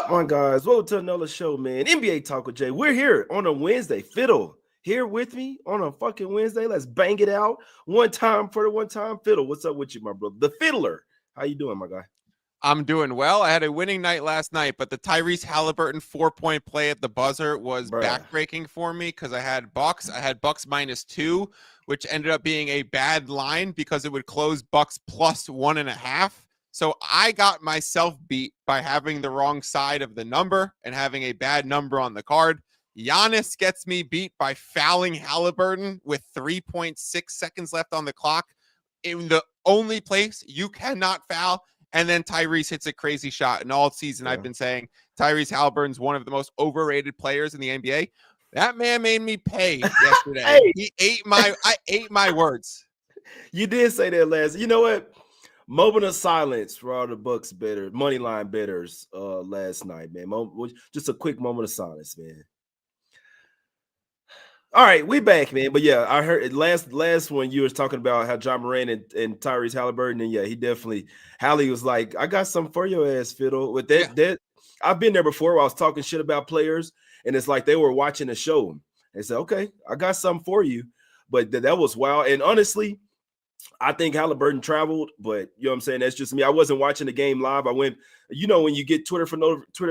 up, my guys? Welcome to another show, man. NBA Talk with Jay. We're here on a Wednesday. Fiddle here with me on a fucking Wednesday. Let's bang it out. One time for the one time. Fiddle, what's up with you, my brother? The Fiddler. How you doing, my guy? I'm doing well. I had a winning night last night, but the Tyrese Halliburton 4-point play at the buzzer was backbreaking for me because I had Bucks -2, which ended up being a bad line because it would close Bucks +1.5. So I got myself beat by having the wrong side of the number and having a bad number on the card. Giannis gets me beat by fouling Halliburton with 3.6 seconds left on the clock in the only place you cannot foul. And then Tyrese hits a crazy shot. And all season I've been saying Tyrese Halliburton's one of the most overrated players in the NBA. That man made me pay yesterday. Hey. I ate my words. You did say that last. You know what? Moment of silence for all the Bucks better, money line bettors last night, man. Just a quick moment of silence, man. All right, we back, man. But yeah, I heard last one you was talking about how John Moran and Tyrese Halliburton, and yeah, he definitely Hallie was like, I got something for your ass, Fiddle. With that I've been there before where I was talking shit about players, and it's like they were watching the show. They said, okay, I got something for you. But that was wild. And honestly, I think Halliburton traveled, but you know what I'm saying? That's just me. I wasn't watching the game live. I went, when you get Twitter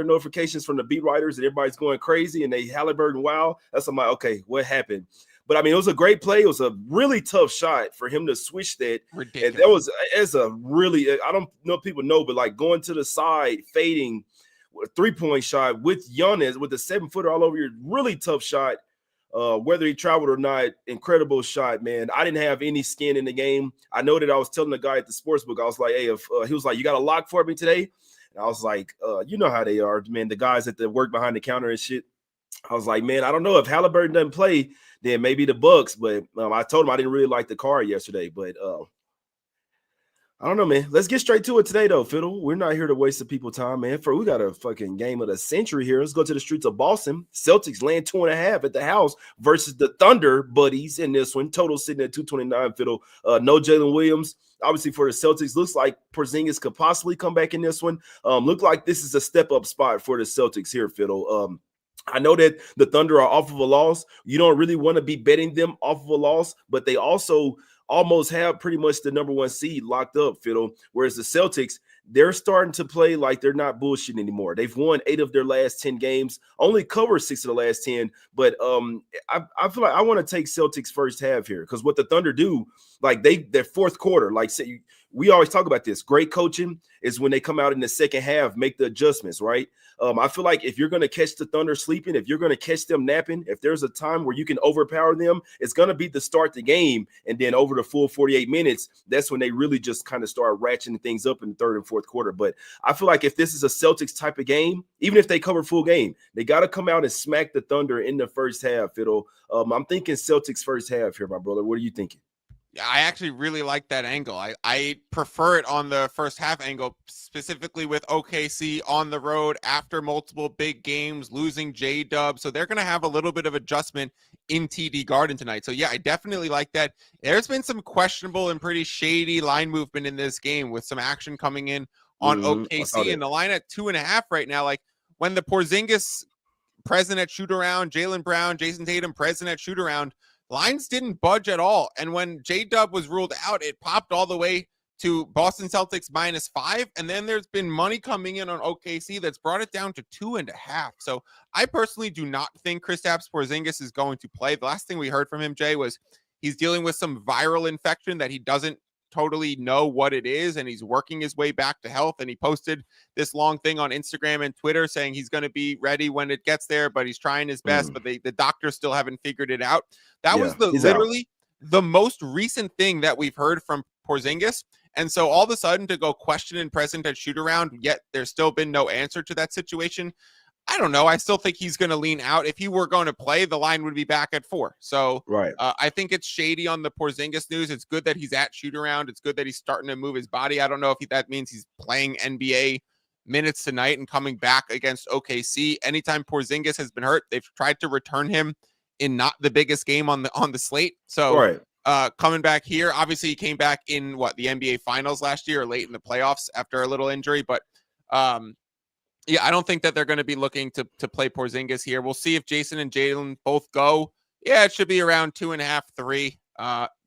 notifications from the beat writers and everybody's going crazy and they Halliburton, wow. That's I'm like, okay, what happened? But I mean, it was a great play. It was a really tough shot for him to switch that. Ridiculous. And that was as a really, I don't know if people know, but like going to the side, fading, a 3-point shot with Giannis with a 7-footer all over you, really tough shot. Whether he traveled or not, incredible shot, man. I didn't have any skin in the game. I know that I was telling the guy at the sportsbook, I was like, hey, if he was like, you got a lock for me today? And I was like, you know how they are, man. The guys that work behind the counter and shit. I was like, man, I don't know if Halliburton doesn't play, then maybe the Bucks. But I told him I didn't really like the card yesterday. But I don't know, man. Let's get straight to it today, though, Fiddle. We're not here to waste the people's time, man. We got a fucking game of the century here. Let's go to the streets of Boston. Celtics land 2.5 at the house versus the Thunder buddies in this one. Total sitting at 229, Fiddle. No Jalen Williams. Obviously, for the Celtics, looks like Porzingis could possibly come back in this one. Look like this is a step-up spot for the Celtics here, Fiddle. I know that the Thunder are off of a loss. You don't really want to be betting them off of a loss, but they also almost have pretty much the number one seed locked up, Fiddle. Whereas the Celtics, they're starting to play like they're not bullshitting anymore. They've won 8 of their last 10 games, only covered 6 of the last 10. But I feel like I want to take Celtics first half here because what the Thunder do, like their fourth quarter, like say, we always talk about this. Great coaching is when they come out in the second half, make the adjustments, right? I feel like if you're going to catch the Thunder sleeping, if you're going to catch them napping, if there's a time where you can overpower them, it's going to be to start the game. And then over the full 48 minutes, that's when they really just kind of start ratcheting things up in the third and fourth quarter. But I feel like if this is a Celtics type of game, even if they cover full game, they got to come out and smack the Thunder in the first half, Fiddle. I'm thinking Celtics first half here, my brother. What are you thinking? I actually really like that angle. I prefer it on the first half angle, specifically with OKC on the road after multiple big games, losing J-Dub. So they're going to have a little bit of adjustment in TD Garden tonight. So, yeah, I definitely like that. There's been some questionable and pretty shady line movement in this game with some action coming in on OKC. And the line at 2.5 right now, like when the Porzingis present at shoot-around, Jaylen Brown, Jason Tatum present at shoot-around, lines didn't budge at all. And when J-Dub was ruled out, it popped all the way to Boston Celtics -5. And then there's been money coming in on OKC that's brought it down to 2.5. So I personally do not think Kristaps Porzingis is going to play. The last thing we heard from him, Jay, was he's dealing with some viral infection that he doesn't totally know what it is, and he's working his way back to health. And he posted this long thing on Instagram and Twitter saying he's going to be ready when it gets there, but he's trying his best. But the doctors still haven't figured it out. That was literally the most recent thing that we've heard from Porzingis. And so all of a sudden to go question and present at shoot around, yet there's still been no answer to that situation. I don't know. I still think he's going to lean out. If he were going to play, the line would be back at 4. So I think it's shady on the Porzingis news. It's good that he's at shoot around. It's good that he's starting to move his body. I don't know if that means he's playing NBA minutes tonight and coming back against OKC. Anytime Porzingis has been hurt, they've tried to return him in not the biggest game on the slate. So coming back here, obviously he came back in the NBA Finals last year or late in the playoffs after a little injury, but Yeah, I don't think that they're going to be looking to play Porzingis here. We'll see if Jason and Jalen both go. Yeah, it should be around 2.5, 3.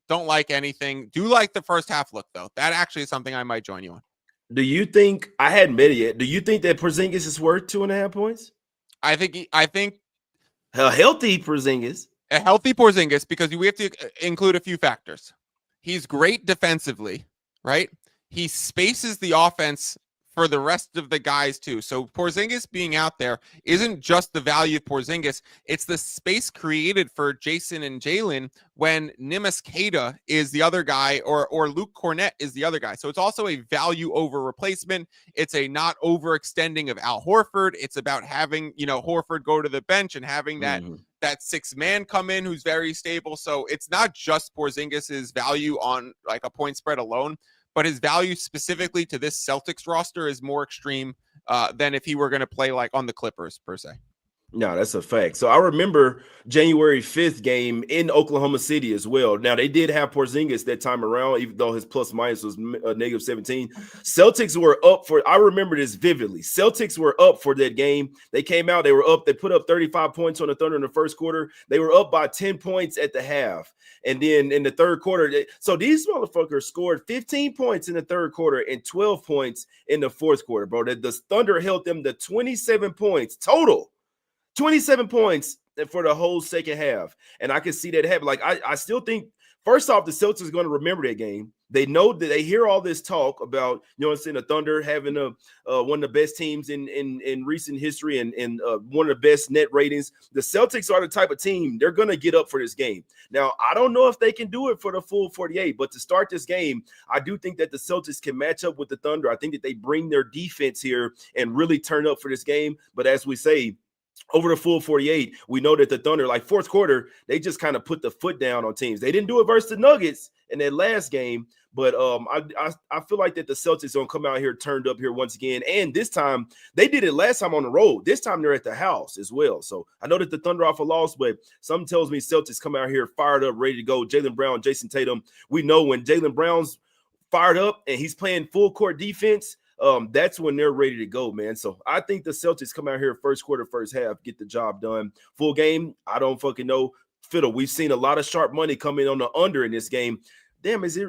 Don't like anything. Do like the first half look, though. That actually is something I might join you on. Do you think, I hadn't met it yet, do you think that Porzingis is worth 2.5 points? I think A healthy Porzingis. a healthy Porzingis, because we have to include a few factors. He's great defensively, right? He spaces the offense for the rest of the guys too. So Porzingis being out there isn't just the value of Porzingis, it's the space created for Jason and Jalen when Neemias Queta is the other guy, or Luke Cornett is the other guy. So it's also a value over replacement. It's a not overextending of Al Horford. It's about having, Horford go to the bench and having that sixth man come in who's very stable. So it's not just Porzingis's value on like a point spread alone, but his value specifically to this Celtics roster is more extreme than if he were going to play like on the Clippers per se. No, that's a fact. So I remember January 5th game in Oklahoma City as well. Now, they did have Porzingis that time around, even though his plus minus was negative 17. Celtics were up for, I remember this vividly. Celtics were up for that game. They came out, they were up, they put up 35 points on the Thunder in the first quarter. They were up by 10 points at the half. And then in the third quarter, so these motherfuckers scored 15 points in the third quarter and 12 points in the fourth quarter, bro. The Thunder held them to 27 points total. 27 points for the whole second half. And I can see that happen. Like, I still think, first off, the Celtics are going to remember that game. They know that they hear all this talk about, the Thunder having one of the best teams in recent history and one of the best net ratings. The Celtics are the type of team, they're going to get up for this game. Now, I don't know if they can do it for the full 48, but to start this game, I do think that the Celtics can match up with the Thunder. I think that they bring their defense here and really turn up for this game. But as we say, over the full 48, we know that the Thunder, like fourth quarter, they just kind of put the foot down on teams. They didn't do it versus the Nuggets in that last game, but I feel like that the Celtics gonna come out here turned up here once again. And this time, they did it last time on the road. This time they're at the house as well. So I know that the Thunder off a loss, but something tells me Celtics come out here fired up, ready to go. Jaylen Brown, Jason Tatum. We know when Jaylen Brown's fired up and he's playing full court defense, that's when they're ready to go, man. So I think the Celtics come out here first quarter, first half, get the job done. Full game, I don't fucking know. Fiddle, we've seen a lot of sharp money come in on the under in this game. Damn, is it?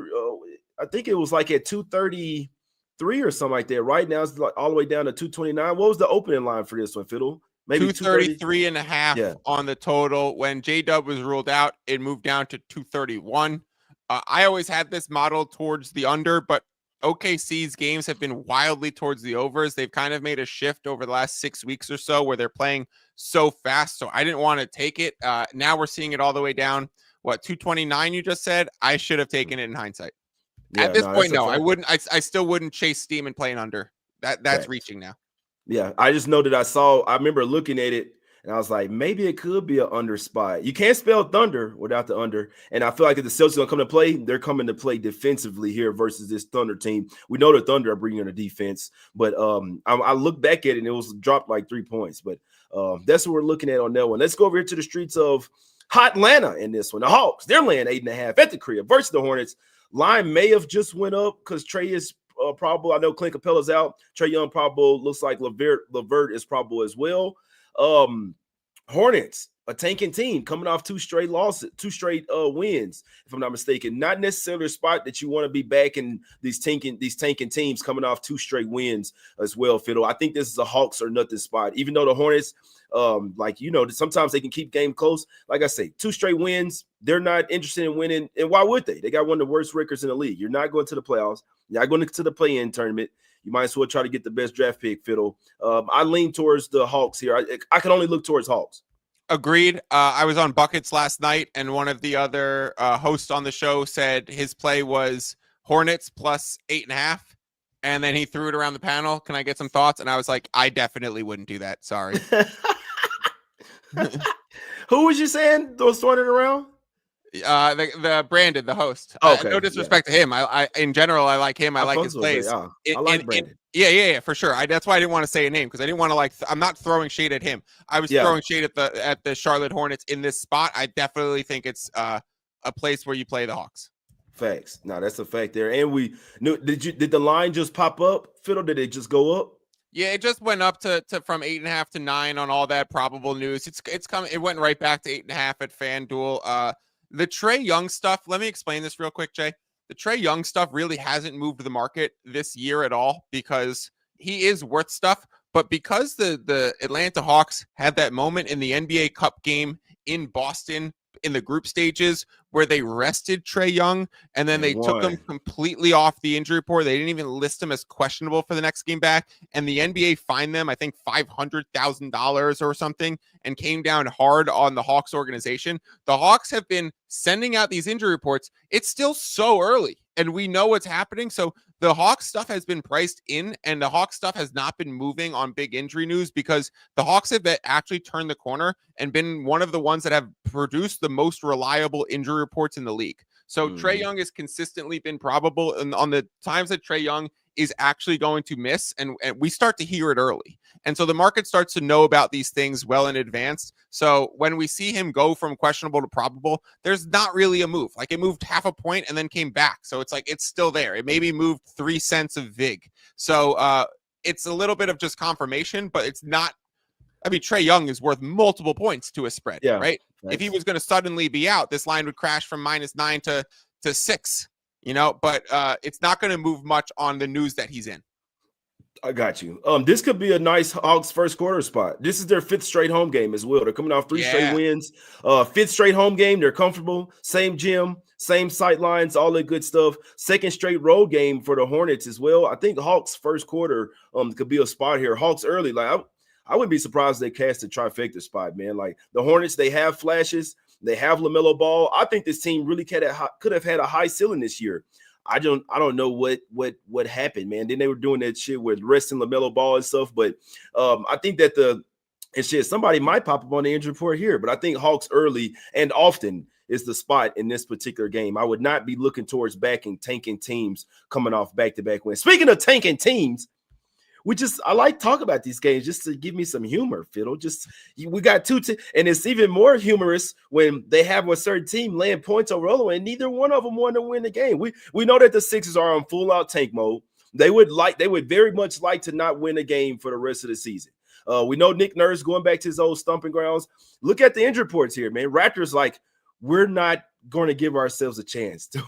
I think it was like at 233 or something like that. Right now it's like all the way down to 229. What was the opening line for this one, Fiddle? Maybe 233.5 on the total. When J-Dub was ruled out, it moved down to 231. I always had this modeled towards the under, but OKC's games have been wildly towards the overs. They've kind of made a shift over the last 6 weeks or so where they're playing so fast. So I didn't want to take it. Now we're seeing it all the way down. What, 229 you just said? I should have taken it in hindsight. Yeah, at this point, no, I wouldn't. I still wouldn't chase steam and play an under. That's reaching now. Yeah, I just know that I remember looking at it and I was like, maybe it could be an under spot. You can't spell Thunder without the under. And I feel like if the Celtics are going to come to play, they're coming to play defensively here versus this Thunder team. We know the Thunder are bringing in a defense, but I look back at it and it was dropped like 3 points. But that's what we're looking at on that one. Let's go over here to the streets of hot Atlanta in this one. The Hawks, they're laying 8.5 at the crib versus the Hornets. Line may have just went up because Trey is probable. I know Clint Capella's out. Trey Young probable. Looks like Levert is probable as well. Hornets, a tanking team coming off two straight wins, if I'm not mistaken. Not necessarily a spot that you want to be back in these tanking teams coming off 2 straight wins as well, Fiddle. I think this is a Hawks or nothing spot. Even though the Hornets, sometimes they can keep game close. Like I say, 2 straight wins. They're not interested in winning. And why would they? They got one of the worst records in the league. You're not going to the playoffs. You're not going to the play-in tournament. You might as well try to get the best draft pick, Fiddle. I lean towards the Hawks here. I can only look towards Hawks. Agreed. I was on Buckets last night, and one of the other hosts on the show said his play was Hornets plus 8.5, and then he threw it around the panel. Can I get some thoughts? And I was like, I definitely wouldn't do that. Sorry. Who was you saying was throwing it around? The Brandon, the host. Okay, no disrespect to him. I in general, I like him. I like his plays. I like Brandon. Yeah, for sure. That's why I didn't want to say a name because I didn't want to I'm not throwing shade at him. I was throwing shade at the Charlotte Hornets in this spot. I definitely think it's a place where you play the Hawks. Facts. No, that's a fact there. And we knew. Did the line just pop up, Fiddle? Did it just go up? Yeah, it just went up to from 8.5 to 9 on all that probable news. It's coming. It went right back to 8.5 at FanDuel. The Trae Young stuff. Let me explain this real quick, Jay. The Trae Young stuff really hasn't moved the market this year at all because he is worth stuff. But because the Atlanta Hawks had that moment in the NBA Cup game in Boston in the group stages where they rested Trae Young and then they took him completely off the injury report. They didn't even list him as questionable for the next game back. And the NBA fined them, I think, $500,000 or something and came down hard on the Hawks organization. The Hawks have been sending out these injury reports. It's still so early and we know what's happening. So the Hawks stuff has been priced in and the Hawks stuff has not been moving on big injury news because the Hawks have actually turned the corner and been one of the ones that have produced the most reliable injury reports in the league. So Trae Young has consistently been probable, and on the times that Trae Young is actually going to miss, and we start to hear it early. And so the market starts to know about these things well in advance. So when we see him go from questionable to probable, there's not really a move. Like it moved half a point and then came back. So it's like it's still there. It maybe moved 3 cents of VIG. So it's a little bit of just confirmation, but it's not. I mean, Trae Young is worth multiple points to a spread, right? Nice. If he was going to suddenly be out, this line would crash from -9 to 6, but it's not going to move much on the news that he's in. I got you. This could be a nice Hawks first quarter spot. This is their 5th straight home game as well. They're coming off 3 straight wins. 5th straight home game. They're comfortable. Same gym, same sight lines, all that good stuff. 2nd straight road game for the Hornets as well. I think Hawks first quarter could be a spot here. Hawks early, like I wouldn't be surprised if they cast a trifecta spot, man. Like the Hornets, they have flashes. They have LaMelo Ball. I think this team really could have had a high ceiling this year. I don't know what happened, man. Then they were doing that shit with resting LaMelo Ball and stuff. But I think that somebody might pop up on the injury report here. But I think Hawks early and often is the spot in this particular game. I would not be looking towards tanking teams coming off back-to-back wins. Speaking of tanking teams, I like talk about these games just to give me some humor, Fiddle. We got and it's even more humorous when they have a certain team laying points over other one, and neither one of them want to win the game. We know that the Sixers are on full out tank mode. They would very much like to not win a game for the rest of the season. We know Nick Nurse going back to his old stomping grounds. Look at the injury reports here, man. Raptors we're not going to give ourselves a chance to win.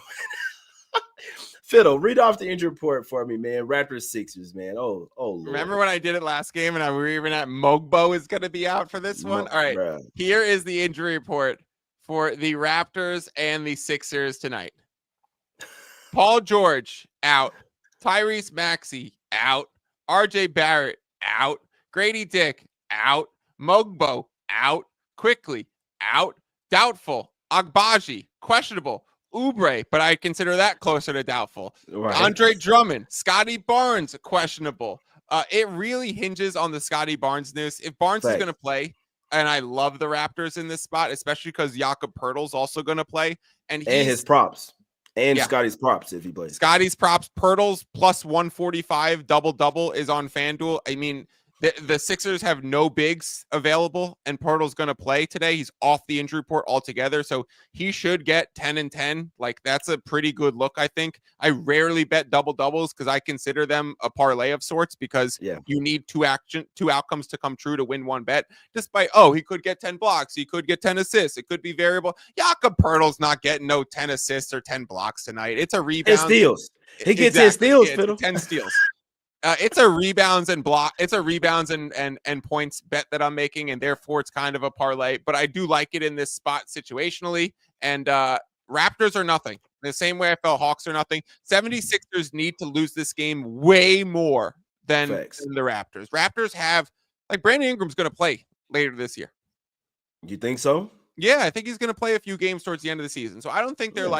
Fiddle, read off the injury report for me, man. Raptors, Sixers, man. Oh, Lord. Remember when I did it last game and we were even at Mogbo is going to be out for this one? All right, Here is the injury report for the Raptors and the Sixers tonight. Paul George, out. Tyrese Maxey, out. RJ Barrett, out. Grady Dick, out. Mogbo, out. Quickly, out. Doubtful. Agbaji, questionable. Oubre, but I consider that closer to doubtful. Right. Andre Drummond, Scotty Barnes, questionable. It really hinges on the Scotty Barnes news. If Barnes is going to play, and I love the Raptors in this spot, especially because Jakob Poeltl's also going to play. And his props. And Scotty's props if he plays. Scotty's props, Poeltl's plus 145 double-double is on FanDuel. I mean, the Sixers have no bigs available, and Poeltl's going to play today. He's off the injury report altogether, so he should get 10 and 10. Like, that's a pretty good look, I think. I rarely bet double-doubles because I consider them a parlay of sorts because you need two outcomes to come true to win one bet. Despite, he could get 10 blocks. He could get 10 assists. It could be variable. Jakob Poeltl's not getting no 10 assists or 10 blocks tonight. It's a rebound. 10 steals. He gets 10 steals, Fiddle. 10 steals. It's a rebounds and block. It's a rebounds and points bet that I'm making, and therefore it's kind of a parlay. But I do like it in this spot situationally. And Raptors are nothing. The same way I felt Hawks are nothing. 76ers need to lose this game way more than the Raptors. Raptors have Brandon Ingram's going to play later this year. You think so? Yeah, I think he's going to play a few games towards the end of the season. So I don't think they're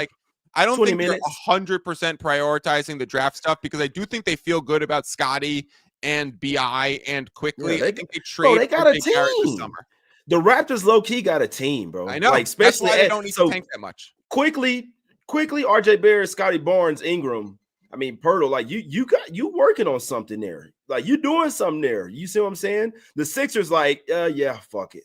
I don't think they're 100% prioritizing the draft stuff because I do think they feel good about Scotty and BI and Quickly. I think they trade. They got a team. This summer. The Raptors low key got a team, bro. I know. Especially that's why they don't need to tank that much. Quickly, RJ Barrett, Scotty Barnes, Ingram. I mean, Poeltl. You working on something there. You doing something there. You see what I'm saying? The Sixers fuck it.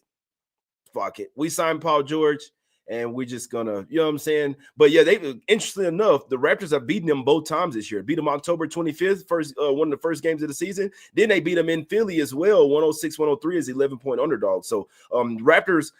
We signed Paul George. and we're just gonna, you know what I'm saying? But yeah, interestingly enough, the Raptors have beaten them both times this year. Beat them October 25th, one of the first games of the season. Then they beat them in Philly as well, 106-103 as 11-point underdog. So Raptors,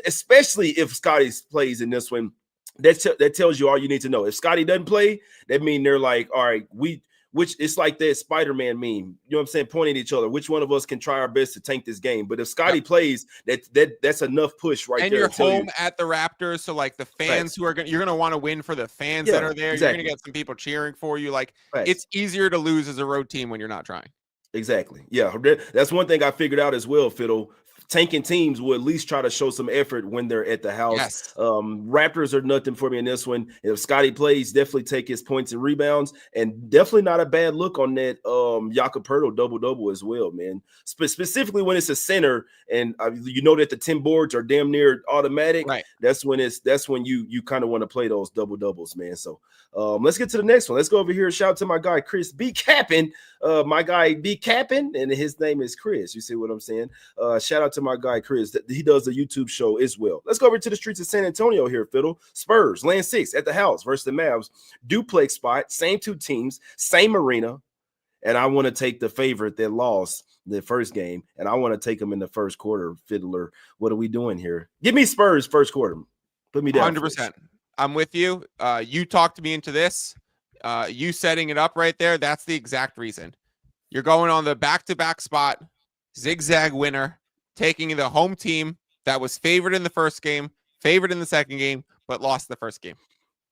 especially if Scotty plays in this one, that tells you all you need to know. If Scotty doesn't play, that means they're like, all right, which it's like that Spider-Man meme, you know what I'm saying, pointing at each other. Which one of us can try our best to tank this game? But if Scotty plays, that's enough push right and there. And you're home at the Raptors, so like the fans who are you're gonna want to win for the fans that are there. Exactly. You're gonna get some people cheering for you. Like it's easier to lose as a road team when you're not trying. Exactly. Yeah, that's one thing I figured out as well, Fiddle. Tanking teams will at least try to show some effort when they're at the house. Yes. Raptors are nothing for me in this one. If Scotty plays, definitely take his points and rebounds, and definitely not a bad look on that Jakob Poeltl double-double as well, man. Specifically when it's a center, and you know that the 10 boards are damn near automatic. Right. That's when you kind of want to play those double-doubles, man. So let's get to the next one. Let's go over here. Shout out to my guy Chris B. Cappin. My guy B. Cappin, and his name is Chris. You see what I'm saying? Shout out to my guy Chris. He does a YouTube show as well. Let's go over to the streets of San Antonio here, Fiddle. Spurs, land 6 at the house versus the Mavs. Duplex spot, same two teams, same arena. And I want to take the favorite that lost the first game, and I want to take them in the first quarter, Fiddler. What are we doing here? Give me Spurs first quarter. Put me down. 100%. I'm with you. You talked me into this. You setting it up right there. That's the exact reason. You're going on the back-to-back spot, zigzag winner, taking the home team that was favored in the first game, favored in the second game, but lost the first game.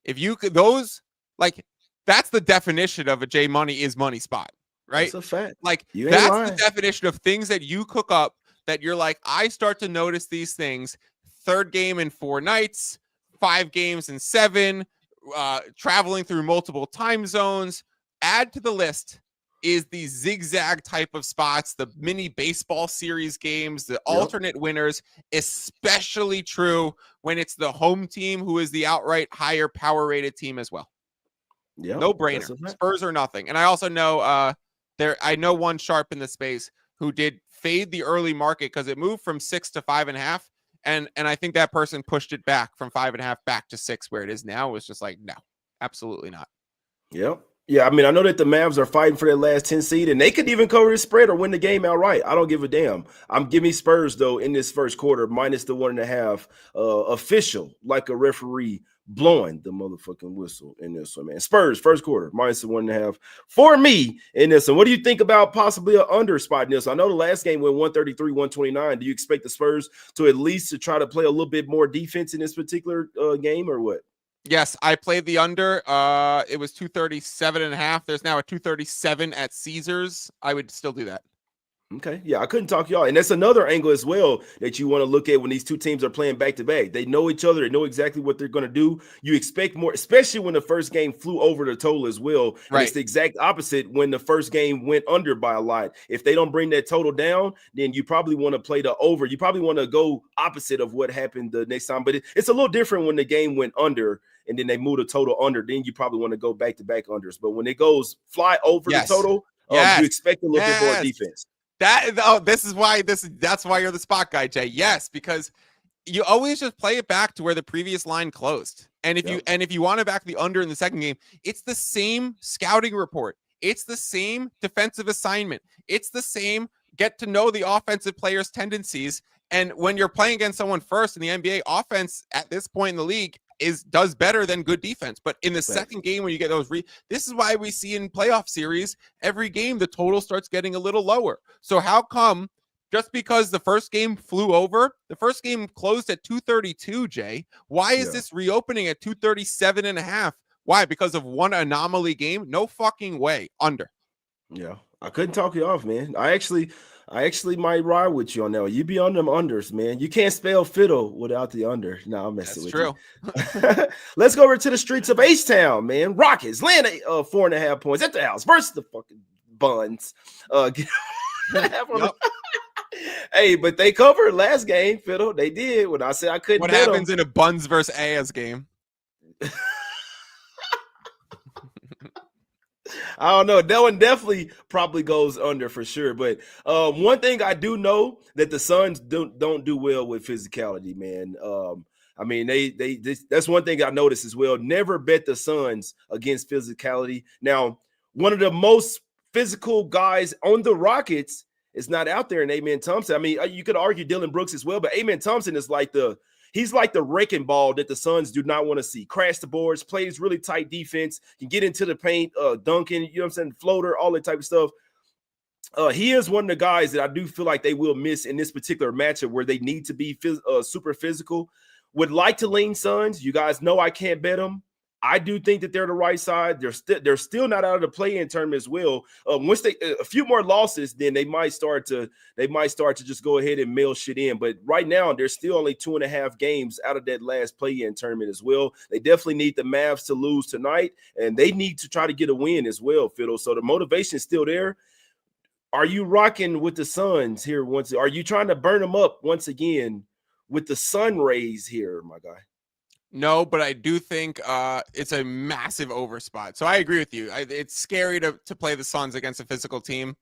If you could, that's the definition of a J Money is money spot, right? That's a fact. Like, that's the definition of things that you cook up that you're like, I start to notice these things. Third game in 4 nights, 5 games in 7, traveling through multiple time zones. Add to the list is the zigzag type of spots, the mini baseball series games, the alternate winners, especially true when it's the home team who is the outright higher power rated team as well. Yeah, no brainer. Spurs or nothing. And I also know I know one sharp in the space who did fade the early market because it moved from 6 to 5.5. And I think that person pushed it back from 5.5 back to 6 where it is now. It was just like, no, absolutely not. Yep. Yeah, I mean, I know that the Mavs are fighting for their last 10 seed, and they could even cover the spread or win the game outright. I don't give a damn. Give me Spurs, though, in this first quarter, minus the 1.5, official, like a referee blowing the motherfucking whistle in this one, man. Spurs, first quarter, minus the 1.5 for me in this one. What do you think about possibly an under spot in this? I know the last game went 133-129. Do you expect the Spurs to at least to try to play a little bit more defense in this particular game or what? Yes, I played the under. It was 237.5. There's now a 237 at Caesars. I would still do that. Okay. Yeah, I couldn't talk y'all. And that's another angle as well that you want to look at when these two teams are playing back to back. They know each other. They know exactly what they're going to do. You expect more, especially when the first game flew over the total as well. And right. It's the exact opposite when the first game went under by a lot. If they don't bring that total down, then you probably want to play the over. You probably want to go opposite of what happened the next time. But it's a little different when the game went under and then they move the total under. Then you probably want to go back-to-back unders. But when it goes fly over the total, you expect a little bit more defense. That's why you're the spot guy, Jay. Yes, because you always just play it back to where the previous line closed. And if you want to back the under in the second game, it's the same scouting report. It's the same defensive assignment. It's the same get to know the offensive players' tendencies. And when you're playing against someone first in the NBA, offense at this point in the league does better than good defense. But in the second game, when you get those this is why we see in playoff series, every game, the total starts getting a little lower. So how come just because the first game flew over, the first game closed at 232, Jay, why is this reopening at 237.5? Why? Because of one anomaly game? No fucking way. Under. Yeah. I couldn't talk you off, man. I actually might ride with you on that one. You be on them unders, man. You can't spell fiddle without the under. No, I'm messing with you. That's true. Let's go over to the streets of H-Town, man. Rockets land 4.5 points at the house versus the fucking Buns. Hey, but they covered last game, Fiddle. They did. When I said I couldn't. What happens in a Buns versus AS game? I don't know. That one definitely probably goes under for sure. But one thing I do know that the Suns don't do well with physicality, man. I mean, that's one thing I noticed as well. Never bet the Suns against physicality. Now, one of the most physical guys on the Rockets is not out there in Amen Thompson. I mean, you could argue Dylan Brooks as well, but Amen Thompson is he's like the wrecking ball that the Suns do not want to see. Crash the boards, plays really tight defense, can get into the paint, dunking, you know what I'm saying, floater, all that type of stuff. He is one of the guys that I do feel like they will miss in this particular matchup where they need to be super physical. Would like to lean Suns. You guys know I can't bet them. I do think that they're the right side. They're still not out of the play-in tournament as well. Once they a few more losses, then they might start to just go ahead and mail shit in. But right now, they're still only 2.5 games out of that last play-in tournament as well. They definitely need the Mavs to lose tonight, and they need to try to get a win as well, Fiddle. So the motivation is still there. Are you rocking with the Suns here once? Are you trying to burn them up once again with the sun rays here, my guy? No, but I do think it's a massive over spot. So I agree with you. It's scary to play the Suns against a physical team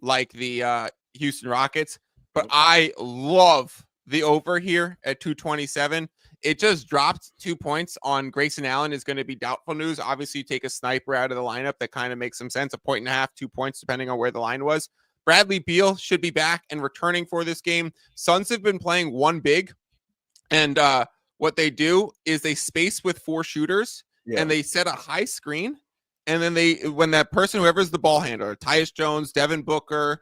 like the Houston Rockets, but I love the over here at 227. It just dropped 2 points on Grayson Allen is going to be doubtful news. Obviously, you take a sniper out of the lineup. That kind of makes some sense. 1.5, 2 points, depending on where the line was. Bradley Beal should be back and returning for this game. Suns have been playing one big, and what they do is they space with 4 shooters, and they set a high screen, and then when that person, whoever's the ball handler, Tyus Jones, Devin Booker,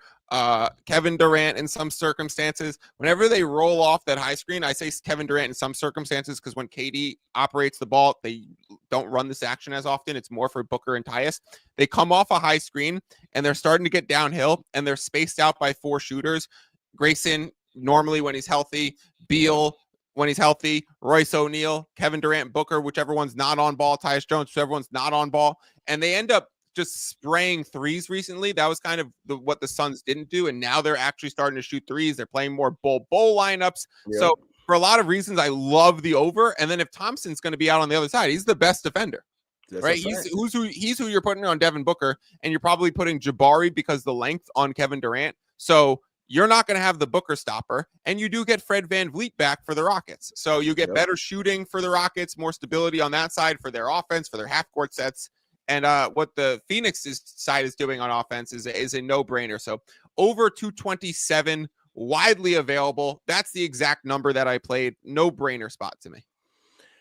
Kevin Durant in some circumstances, whenever they roll off that high screen, I say Kevin Durant in some circumstances because when KD operates the ball, they don't run this action as often. It's more for Booker and Tyus. They come off a high screen, and they're starting to get downhill, and they're spaced out by 4 shooters. Grayson, normally when he's healthy, Beal, when he's healthy, Royce O'Neal, Kevin Durant, Booker, whichever one's not on ball, Tyus Jones, whichever one's not on ball. And they end up just spraying threes recently. That was kind of what the Suns didn't do. And now they're actually starting to shoot threes. They're playing more bowl lineups. Yeah. So for a lot of reasons, I love the over. And then if Thompson's going to be out on the other side, he's the best defender. That's right. He's who you're putting on Devin Booker, and you're probably putting Jabari because the length on Kevin Durant. So you're not going to have the Booker stopper, and you do get Fred VanVleet back for the Rockets. So you get better shooting for the Rockets, more stability on that side for their offense, for their half-court sets. And what the Phoenix side is doing on offense is a no-brainer. So over 227, widely available. That's the exact number that I played. No-brainer spot to me.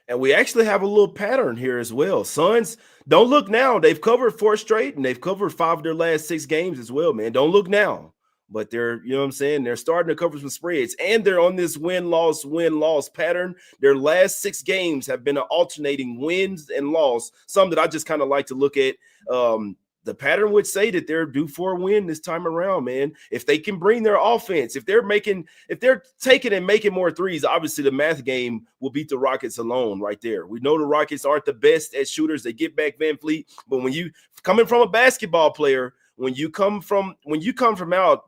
And we actually have a little pattern here as well. Suns, don't look now. They've covered 4 straight, and they've covered 5 of their last 6 games as well, man. Don't look now. But they're, you know what I'm saying? They're starting to cover some spreads, and they're on this win-loss pattern. Their last 6 games have been an alternating wins and loss, some that I just kind of like to look at. The pattern would say that they're due for a win this time around, man. If they can bring their offense, if they're taking and making more threes, obviously the math game will beat the Rockets alone right there. We know the Rockets aren't the best at shooters. They get back VanVleet, but when you coming from a basketball player, when you come from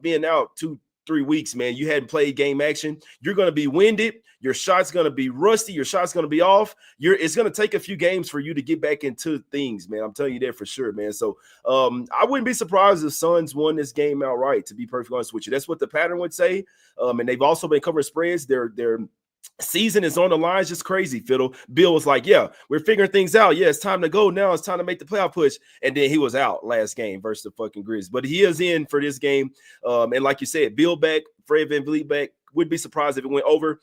being out 2-3 weeks, man, you hadn't played game action, you're going to be winded. Your shot's going to be rusty. Your shot's going to be off. It's going to take a few games for you to get back into things, man. I'm telling you that for sure, man. So I wouldn't be surprised if Suns won this game outright, to be perfectly honest with you. That's what the pattern would say. And they've also been covering spreads. Their season is on the line. It's just crazy, Fiddle. Bill was like, yeah, we're figuring things out. Yeah, it's time to go now. It's time to make the playoff push. And then he was out last game versus the fucking Grizzlies. But he is in for this game. And like you said, Bill back, Fred VanVleet back. Would be surprised if it went over.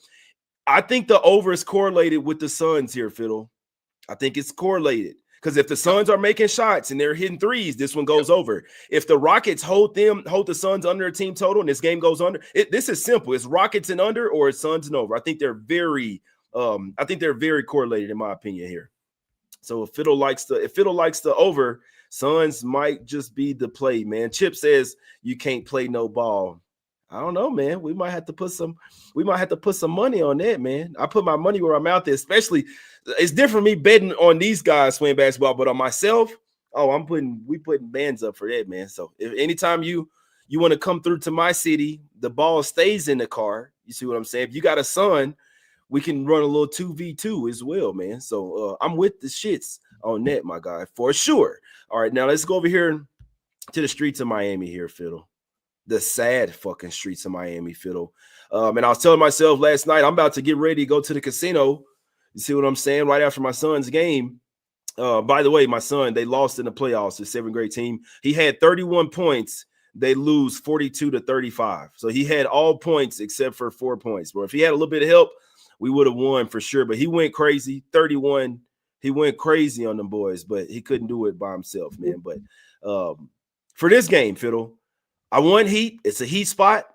I think the over is correlated with the Suns here, Fiddle. I think it's correlated. Because if the Suns are making shots and they're hitting threes, this one goes over. If the Rockets hold the Suns under a team total and this game goes under, this is simple. It's Rockets and under or it's Suns and over. I think they're very correlated in my opinion here. So if Fiddle likes the over, Suns might just be the play, man. Chip says you can't play no ball. I don't know, man. We might have to put some money on that, man. I put my money where I'm out there, especially it's different me betting on these guys playing basketball, but on myself, we putting bands up for that, man. So if anytime you want to come through to my city, the ball stays in the car. You see what I'm saying? If you got a son, we can run a little 2v2 as well, man. So I'm with the shits on that, my guy, for sure. All right, now let's go over here to the streets of Miami here, Fiddle. The sad fucking streets of Miami, Fiddle. And I was telling myself last night, I'm about to get ready to go to the casino You see what I'm saying? Right after my son's game. By the way, my son, they lost in the playoffs, the 7th grade team. He had 31 points. They lose 42-35. So he had all points except for 4 points. But if he had a little bit of help, we would have won for sure. But he went crazy, 31. He went crazy on them boys, but he couldn't do it by himself, man. But for this game, Fiddle, I won Heat. It's a Heat spot.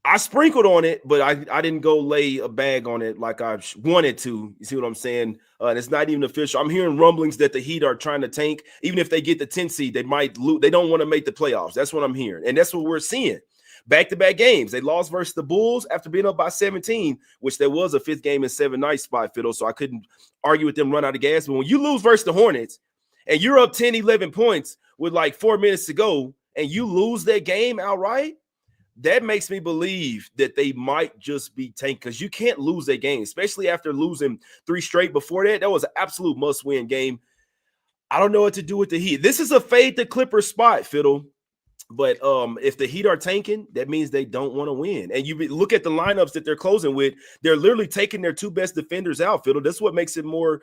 I sprinkled on it, but I didn't go lay a bag on it like I wanted to. You see what I'm saying? And it's not even official. I'm hearing rumblings that the Heat are trying to tank. Even if they get the 10th seed, they might lose. They don't want to make the playoffs. That's what I'm hearing. And that's what we're seeing. Back-to-back games. They lost versus the Bulls after being up by 17, which there was a 5th game in 7 nights spot, Fiddle, so I couldn't argue with them run out of gas. But when you lose versus the Hornets and you're up 10, 11 points with like 4 minutes to go and you lose that game outright, that makes me believe that they might just be tanked because you can't lose that game, especially after losing 3 straight before that. That was an absolute must-win game. I don't know what to do with the Heat. This is a fade the Clippers spot, Fiddle. But if the Heat are tanking, that means they don't want to win. And you look at the lineups that they're closing with, they're literally taking their 2 best defenders out, Fiddle. That's what makes it more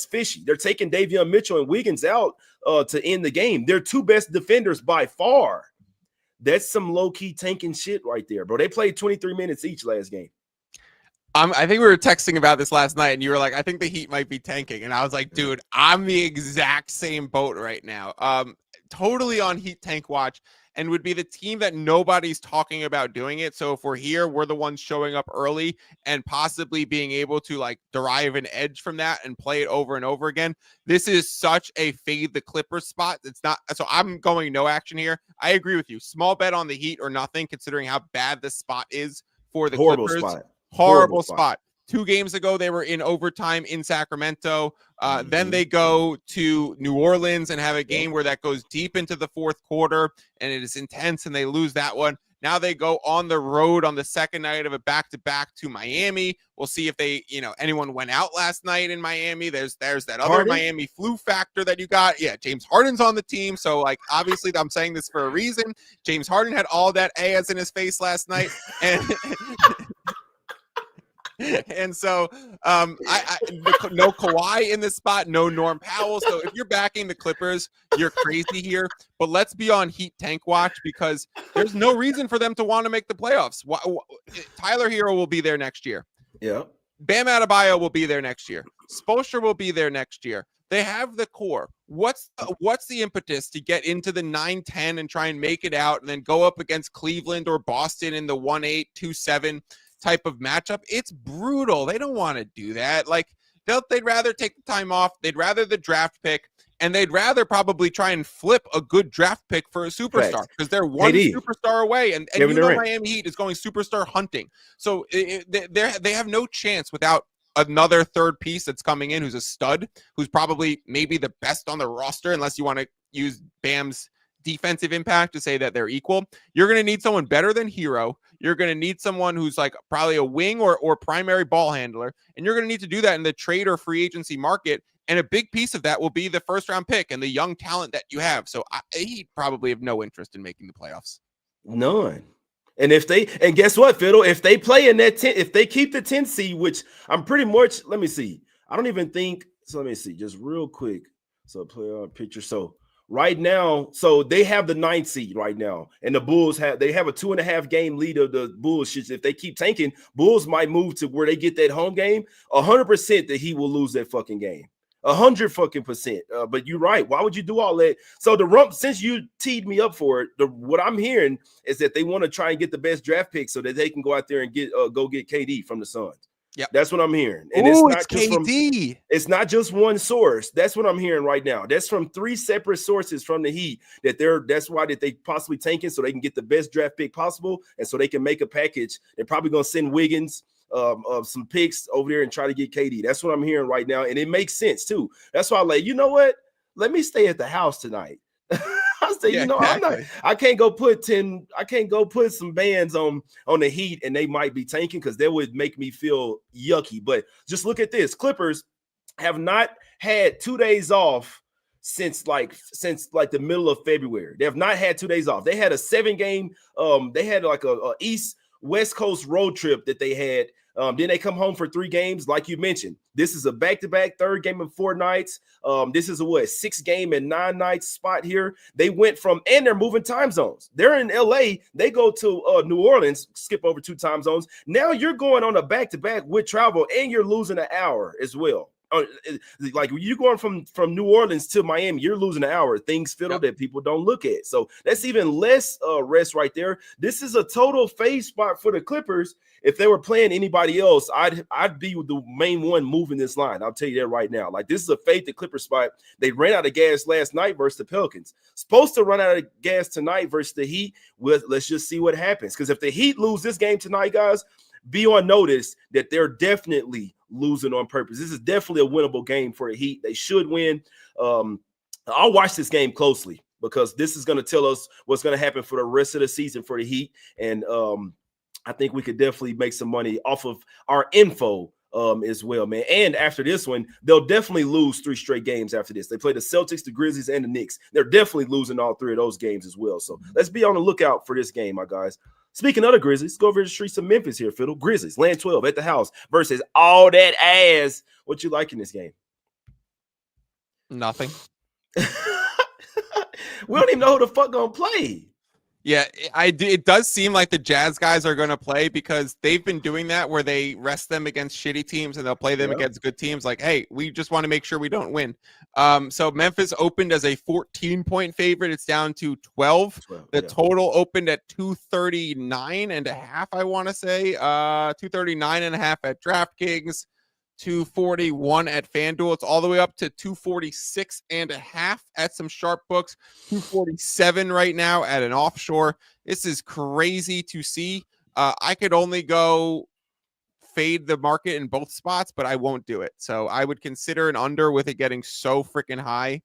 fishy. They're taking Davion Mitchell and Wiggins out to end the game. They're 2 best defenders by far. That's some low-key tanking shit right there, bro. They played 23 minutes each last game. I think we were texting about this last night, and you were like, I think the Heat might be tanking. And I was like, dude, I'm the exact same boat right now. Totally on Heat tank watch, and would be the team that nobody's talking about doing it. So if we're here, we're the ones showing up early and possibly being able to like derive an edge from that and play it over and over again. This is such a fade the Clippers spot. It's not. So I'm going no action here. I agree with you. Small bet on the Heat or nothing, considering how bad this spot is for the Clippers. Horrible spot. 2 games ago, they were in overtime in Sacramento. Then they go to New Orleans and have a game where that goes deep into the 4th quarter, and it is intense, and they lose that one. Now they go on the road on the second night of a back-to-back to Miami. We'll see if they, anyone went out last night in Miami. There's that other Miami flu factor that you got. Yeah, James Harden's on the team. So, like, obviously I'm saying this for a reason. James Harden had all that ass in his face last night. And and so no Kawhi in this spot, no Norm Powell. So if you're backing the Clippers, you're crazy here. But let's be on Heat tank watch because there's no reason for them to want to make the playoffs. Tyler Hero will be there next year. Yeah. Bam Adebayo will be there next year. Spoelstra will be there next year. They have the core. What's the impetus to get into the 9-10 and try and make it out and then go up against Cleveland or Boston in the 1-8, 2-7 type of matchup? It's brutal. They don't want to do that. Like they'd rather take the time off. They'd rather the draft pick, and they'd rather probably try and flip a good draft pick for a superstar because they're one superstar away. And Miami Heat is going superstar hunting. So they have no chance without another third piece that's coming in who's a stud, who's probably maybe the best on the roster, unless you want to use Bam's defensive impact to say that they're equal. You're going to need someone better than Hero. You're going to need someone who's like probably a wing or primary ball handler. And you're going to need to do that in the trade or free agency market. And a big piece of that will be the 1st round pick and the young talent that you have. So he probably have no interest in making the playoffs. None. And guess what, Fiddle? If they play in that 10, if they keep the 10 seed, which I'm pretty much, let me see. I don't even think, so let me see, just real quick. So playoff picture. So right now, so they have the 9th seed right now, and the Bulls have a 2.5 game lead of the Bulls. If they keep tanking, Bulls might move to where they get that home game. 100% that he will lose that fucking game. 100%. But you're right. Why would you do all that? So since you teed me up for it, what I'm hearing is that they want to try and get the best draft pick so that they can go out there and get KD from the Suns. Yeah, that's what I'm hearing. And it's KD. It's not just one source. That's what I'm hearing right now. That's from 3 separate sources from the Heat that's why they possibly tanking so they can get the best draft pick possible, and so they can make a package. They're probably gonna send Wiggins some picks over there and try to get KD. That's what I'm hearing right now, and it makes sense too. That's why I'm like, you know what? Let me stay at the house tonight. I say, exactly. I can't go put some bands on the Heat and they might be tanking because that would make me feel yucky. But just look at this. Clippers have not had 2 days off since the middle of February. They have not had 2 days off. They had a 7-game, they had like a West Coast road trip that they had Then they come home for 3 games, like you mentioned. This is a back-to-back, third game in 4 nights. This is a 6-game and 9 nights spot here. They went from, and they're moving time zones. They're in LA. They go to New Orleans, skip over 2 time zones. Now you're going on a back-to-back with travel, and you're losing an hour as well. Like you going from New Orleans to Miami, you're losing an hour. Things fiddle that people don't look at. So that's even less rest right there. This is a total fade spot for the Clippers. If they were playing anybody else, I'd be the main one moving this line. I'll tell you that right now. Like, this is a fade to Clipper spot. They ran out of gas last night versus the Pelicans. Supposed to run out of gas tonight versus the Heat. Let's just see what happens. Because if the Heat lose this game tonight, guys, be on notice that they're definitely losing on purpose. This is definitely a winnable game for the Heat. They should win. I'll watch this game closely because this is going to tell us what's going to happen for the rest of the season for the Heat. And I think we could definitely make some money off of our info as well, man. And after this one, they'll definitely lose 3 straight games after this. They play the Celtics, the Grizzlies, and the Knicks. They're definitely losing all 3 of those games as well. So let's be on the lookout for this game, my guys. Speaking of the Grizzlies, go over to the streets of Memphis here, Fiddle. Grizzlies, land 12 at the house versus all that ass. What you like in this game? Nothing. We don't even know who the fuck gonna play. Yeah, it does seem like the Jazz guys are going to play because they've been doing that where they rest them against shitty teams and they'll play them against good teams. Like, hey, we just want to make sure we don't win. So Memphis opened as a 14-point favorite. It's down to 12. The total opened at 239.5, I want to say. 239.5 at DraftKings. 241 at FanDuel. It's all the way up to 246.5 at some sharp books. 247 right now at an offshore. This is crazy to see. I could only go fade the market in both spots, but I won't do it. So I would consider an under with it getting so freaking high,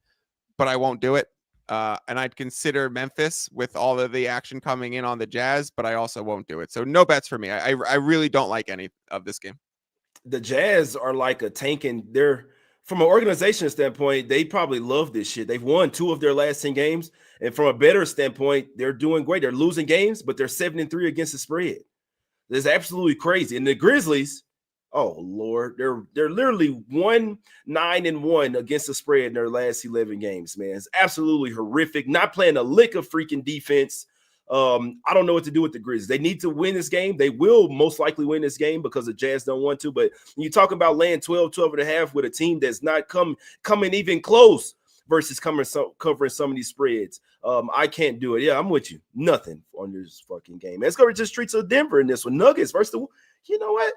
but I won't do it. And I'd consider Memphis with all of the action coming in on the Jazz, but I also won't do it. So no bets for me. I really don't like any of this game. The Jazz are like a tanking. They're, from an organization standpoint, they probably love this shit. They've won 2 of their last 10 games. And from a better standpoint, they're doing great. They're losing games, but they're 7-3 against the spread. This is absolutely crazy. And the Grizzlies, oh Lord, they're literally 1-9-1 against the spread in their last 11 games, man. It's absolutely horrific. Not playing a lick of freaking defense. I don't know what to do with the Grizzlies. They need to win this game. They will most likely win this game because the Jazz don't want to. But you talk about laying 12.5 with a team that's not coming even close versus covering some of these spreads. I can't do it. Yeah, I'm with you. Nothing on this fucking game. Let's go to the streets of Denver in this one. Nuggets versus the, you know what?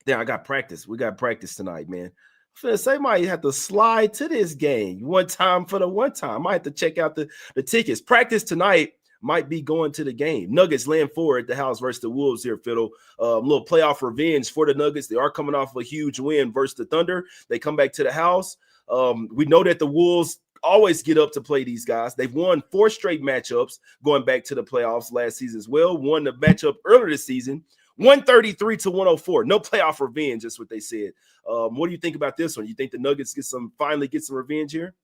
Yeah, I got practice. We got practice tonight, man. I'm finna say, might have to slide to this game one time for the one time. I might have to check out the tickets. Practice tonight. Might be going to the game. Nuggets land 4 at the house versus the Wolves here, Fiddle. Little playoff revenge for the Nuggets. They are coming off a huge win versus the Thunder. They come back to the house. We know that the Wolves always get up to play these guys. They've won 4 straight matchups going back to the playoffs last season as well. Won the matchup earlier this season, 133-104. No playoff revenge, that's what they said. What do you think about this one? You think the Nuggets finally get some revenge here?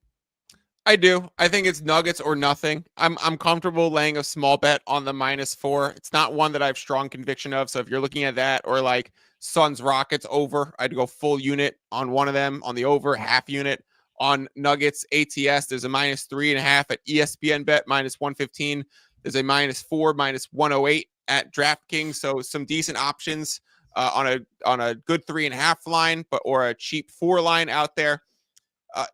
I do. I think it's Nuggets or nothing. I'm comfortable laying a small bet on the -4. It's not one that I have strong conviction of. So if you're looking at that or like Suns Rockets over, I'd go full unit on one of them on the over, half unit on Nuggets ATS. There's a -3.5 at ESPN bet, -115. There's a -4, -108 at DraftKings. So some decent options on a good 3.5 line, or a cheap 4 line out there.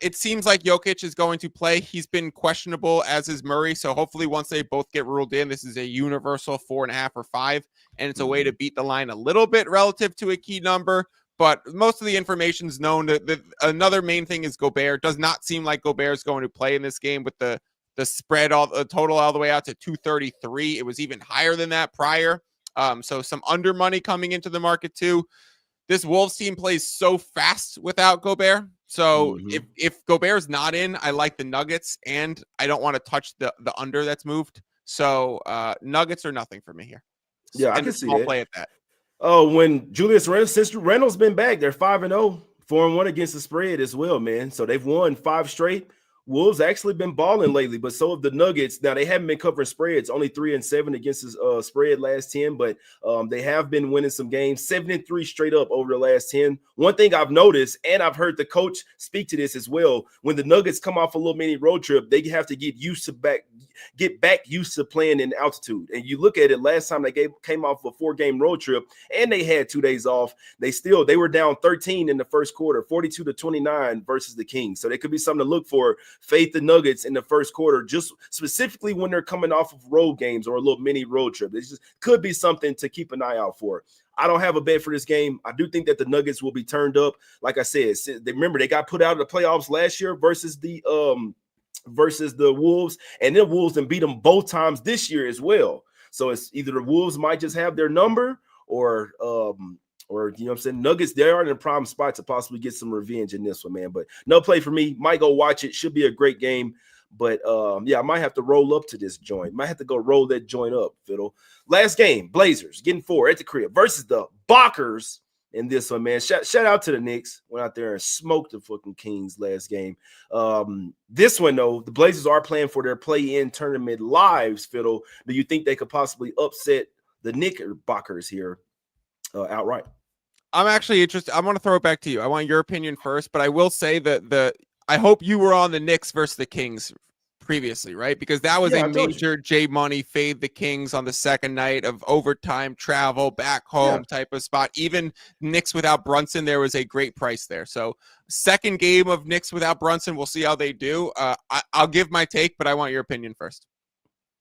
It seems like Jokic is going to play. He's been questionable, as is Murray. So hopefully once they both get ruled in, this is a universal 4.5 or 5. And it's a way to beat the line a little bit relative to a key number. But most of the information is known. Another main thing is Gobert. Does not seem like Gobert is going to play in this game with the spread, total all the way out to 233. It was even higher than that prior. So some under money coming into the market too. This Wolves team plays so fast without Gobert. So if Gobert's not in, I like the Nuggets, and I don't want to touch the under that's moved. So Nuggets are nothing for me here. Yeah, I can see that. I'll play at that. Oh, when Julius Randle, since Randle's been back, they're 5-0, 4-1 against the spread as well, man. So they've won 5 straight. Wolves actually been balling lately, but so have the Nuggets. Now they haven't been covering spreads, only 3-7 against the spread last 10, but they have been winning some games, 7-3 straight up over the last 10. One thing I've noticed, and I've heard the coach speak to this as well, when the Nuggets come off a little mini road trip, they have to get back used to playing in altitude. And you look at it, last time they came off a 4-game road trip, and they had 2 days off. They were down 13 in the first quarter, 42-29 versus the Kings. So there could be something to look for. Fade the Nuggets in the first quarter, just specifically when they're coming off of road games or a little mini road trip. It just could be something to keep an eye out for. I don't have a bet for this game. I do think that the Nuggets will be turned up. Like I said, remember they got put out of the playoffs last year versus the Wolves, and then Wolves and beat them both times this year as well. So it's either the Wolves might just have their number, or you know what I'm saying, Nuggets, they are in a prime spot to possibly get some revenge in this one, man. But no play for me. Might go watch it. Should be a great game. But yeah, I might have to roll up to this joint. Might have to go roll that joint up, Fiddle. Last game, Blazers getting 4 at the crib versus the Bockers in this one, man. Shout out to the Knicks. Went out there and smoked the fucking Kings last game. This one, though, the Blazers are playing for their play-in tournament lives, Fiddle. Do you think they could possibly upset the Knickerbockers here outright? I'm actually interested. I want to throw it back to you. I want your opinion first, but I will say that I hope you were on the Knicks versus the Kings previously, right? Because that was a major J Money fade the Kings on the second night of overtime travel back home type of spot. Even Knicks without Brunson, there was a great price there. So second game of Knicks without Brunson, we'll see how they do. I'll give my take, but I want your opinion first.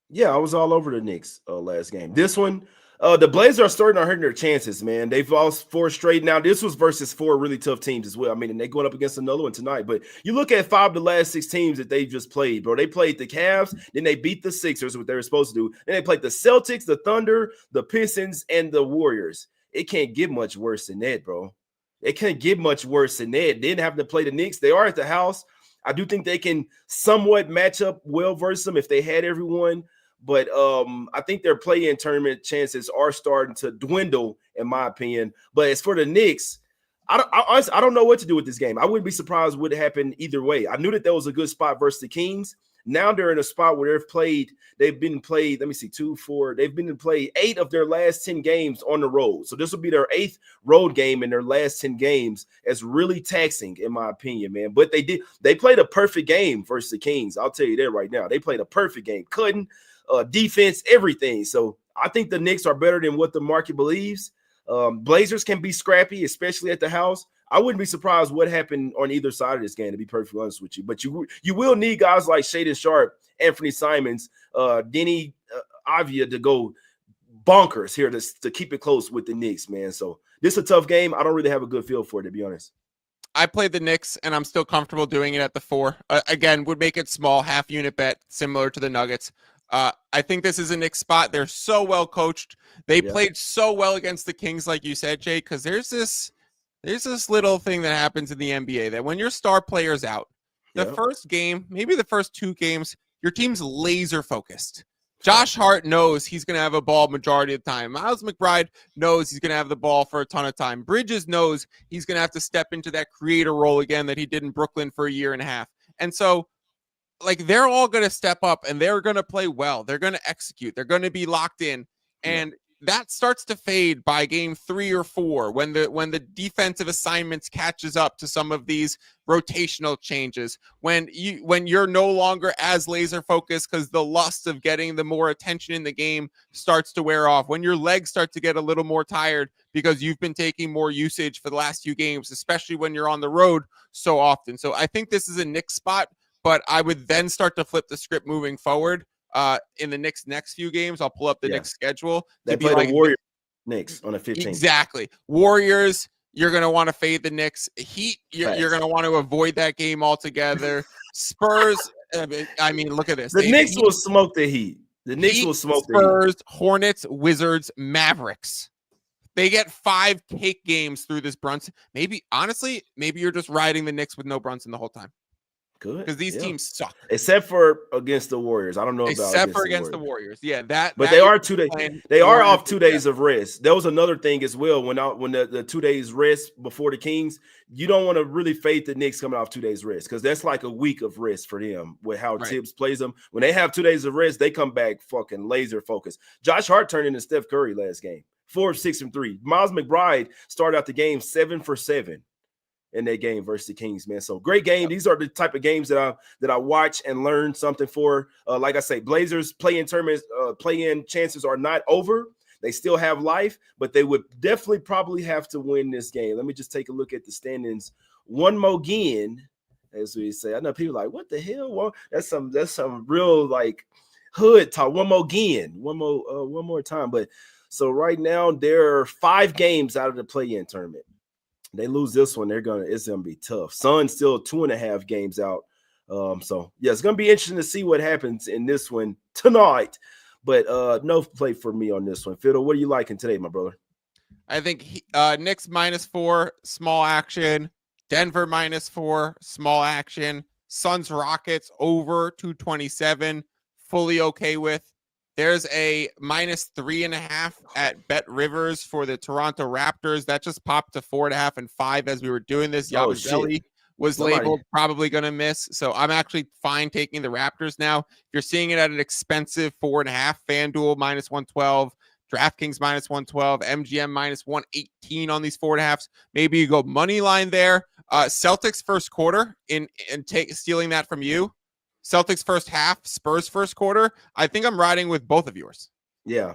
Yeah, I was all over the Knicks last game. This one, the Blazers are starting to hurt their chances, man. They've lost 4 straight. Now, this was versus 4 really tough teams as well. I mean, and they're going up against another one tonight. But you look at 5 of the last 6 teams that they just played, bro. They played the Cavs, then they beat the Sixers, what they were supposed to do. Then they played the Celtics, the Thunder, the Pistons, and the Warriors. It can't get much worse than that, bro. It can't get much worse than that. They didn't have to play the Knicks. They are at the house. I do think they can somewhat match up well versus them if they had everyone. But I think their play-in tournament chances are starting to dwindle, in my opinion. But as for the Knicks, I don't know what to do with this game. I wouldn't be surprised what happened either way. I knew that was a good spot versus the Kings. Now they're in a spot where they've been played, let me see, 2, 4. They've been to play 8 of their last 10 games on the road. So this will be their 8th road game in their last 10 games. It's really taxing, in my opinion, man. But they played a perfect game versus the Kings. I'll tell you that right now. They played a perfect game. Defense, everything. So I think the Knicks are better than what the market believes. Blazers can be scrappy, especially at the house. I wouldn't be surprised what happened on either side of this game, to be perfectly honest with you. But you will need guys like Shaedon Sharpe, Anthony Simons, Denny Avia to go bonkers here to keep it close with the Knicks, man. So this is a tough game. I don't really have a good feel for it, to be honest. I played the Knicks, and I'm still comfortable doing it at the 4. Again, would make it small, half-unit bet, similar to the Nuggets. I think this is a Knicks spot. They're so well coached. They played so well against the Kings, like you said, Jay, because there's this little thing that happens in the NBA that when your star player's out, the first game, maybe the first 2 games, your team's laser focused. Josh Hart knows he's going to have a ball majority of the time. Miles McBride knows he's going to have the ball for a ton of time. Bridges knows he's going to have to step into that creator role again that he did in Brooklyn for a year and a half. And so, like, they're all going to step up and they're going to play well. They're going to execute. They're going to be locked in. And that starts to fade by game 3 or 4 when the defensive assignments catches up to some of these rotational changes, when you're no longer as laser focused because the lust of getting the more attention in the game starts to wear off, when your legs start to get a little more tired because you've been taking more usage for the last few games, especially when you're on the road so often. So I think this is a Knicks spot, but I would then start to flip the script moving forward. In the Knicks' next few games, I'll pull up the Knicks schedule. They play the Warriors Knicks on the 15th. Exactly. Warriors, you're going to want to fade the Knicks. Heat, you're going to want to avoid that game altogether. Spurs, I mean, look at this. The Knicks will smoke the Heat. The Knicks will smoke the Heat. Spurs, Hornets, Wizards, Mavericks. They get 5 cake games through this Brunson. Maybe, honestly, maybe you're just riding the Knicks with no Brunson the whole time. Good. because these Yeah. teams suck. Except for against the Warriors. I don't know about Except for against the against the Warriors. Warriors. Yeah, that But they you're are 2 days. playing They are Warriors. off 2 days of rest. That was another thing as well. When the 2 days rest before the Kings, you don't want to really fade the Knicks coming off 2 days rest because that's like a week of rest for them with how Right. Tibbs plays them. When they have 2 days of rest, they come back fucking laser focused. Josh Hart turned into Steph Curry last game, 4 of 6 from 3. Miles McBride started out the game 7 for 7. In that game versus the Kings, man. So great game. These are the type of games that I watch and learn something for. Like I say, Blazers play-in tournaments, play-in chances are not over. They still have life, but they would definitely probably have to win this game. Let me just take a look at the standings one more again, as we say. I know people are like, what the hell? Well, that's some real like hood talk. One more again, one more time. But so right now there are 5 games out of the play-in tournament. They lose this one, it's gonna be tough. Suns still 2.5 games out. So yeah, it's gonna be interesting to see what happens in this one tonight. But no play for me on this one. Fiddle, what are you liking today, my brother? I think Knicks -4, small action. Denver -4, small action. Suns Rockets over 227, fully okay with. There's a -3.5 at Bet Rivers for the Toronto Raptors. That just popped to 4.5 and 5 as we were doing this. Oh, Yabusele was labeled probably going to miss. So I'm actually fine taking the Raptors now. If you're seeing it at an expensive 4.5, FanDuel -112, DraftKings -112, MGM -118 on these 4.5s. Maybe you go money line there. Celtics first quarter stealing that from you. Celtics first half, Spurs first quarter. I think I'm riding with both of yours. Yeah.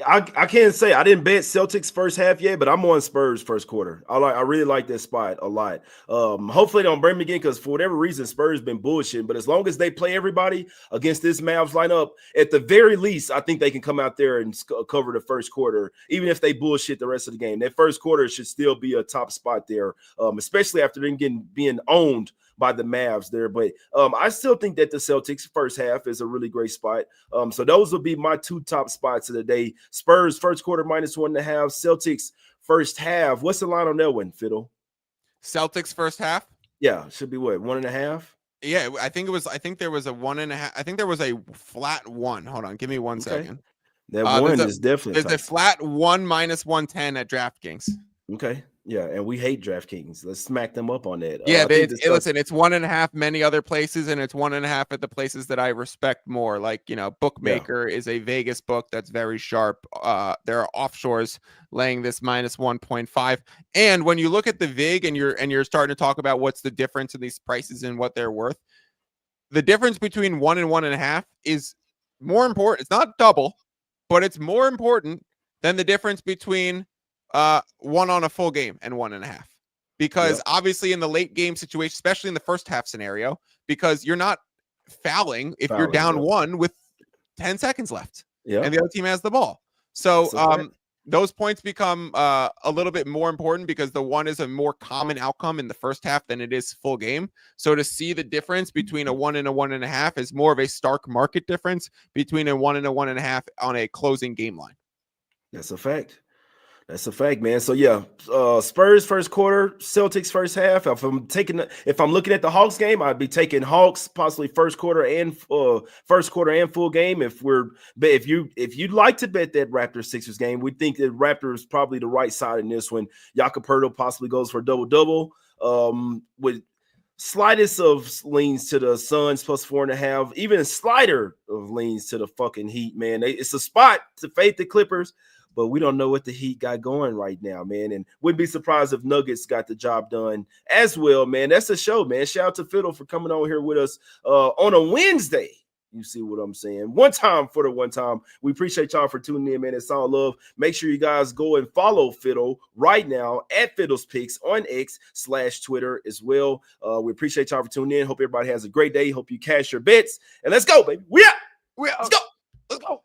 I can't say I didn't bet Celtics first half yet, but I'm on Spurs first quarter. I really like this spot a lot. Hopefully they don't bring me again because for whatever reason, Spurs been bullshitting. But as long as they play everybody against this Mavs lineup, at the very least, I think they can come out there and cover the first quarter, even if they bullshit the rest of the game. That first quarter should still be a top spot there, especially after them being owned by the Mavs there. But I still think that the Celtics first half is a really great spot. So those will be my 2 top spots of the day. Spurs first quarter -1.5. Celtics first half. What's the line on that one, Fiddle? Celtics first half? Yeah, should be what, 1.5? Yeah, I think there was a 1.5. I think there was a flat 1. Hold on, give me one second. That one is definitely there's a flat 1 -110 at DraftKings. Okay. Yeah, and we hate DraftKings. Let's smack them up on that. Yeah, listen, it's 1.5 many other places, and it's 1.5 at the places that I respect more. Like, Bookmaker is a Vegas book that's very sharp. There are offshores laying this -1.5. And when you look at the VIG and you're starting to talk about what's the difference in these prices and what they're worth, the difference between 1 and 1.5 is more important. It's not double, but it's more important than the difference between 1 on a full game and 1.5, because obviously in the late game situation, especially in the first half scenario, because you're not fouling if you're down 1 with 10 seconds left and the other team has the ball. So those points become a little bit more important because the 1 is a more common outcome in the first half than it is full game. So to see the difference between a 1 and a 1.5 is more of a stark market difference between a 1 and a 1.5 on a closing game line. That's a fact. That's a fact, man. So yeah, Spurs first quarter, Celtics first half. If I'm looking at the Hawks game, I'd be taking Hawks possibly first quarter and full game. If you'd like to bet that Raptors Sixers game, we think that Raptors probably the right side in this one. Jakob Poeltl possibly goes for a double with slightest of leans to the Suns plus 4.5, even a slider of leans to the fucking Heat, man. It's a spot to fade the Clippers, but we don't know what the Heat got going right now, man. And wouldn't be surprised if Nuggets got the job done as well, man. That's the show, man. Shout out to Fiddle for coming on here with us on a Wednesday. You see what I'm saying? One time. We appreciate y'all for tuning in, man. It's all love. Make sure you guys go and follow Fiddle right now at Fiddle's Picks on X/Twitter as well. We appreciate y'all for tuning in. Hope everybody has a great day. Hope you cash your bets. And let's go, baby. We out. Let's go.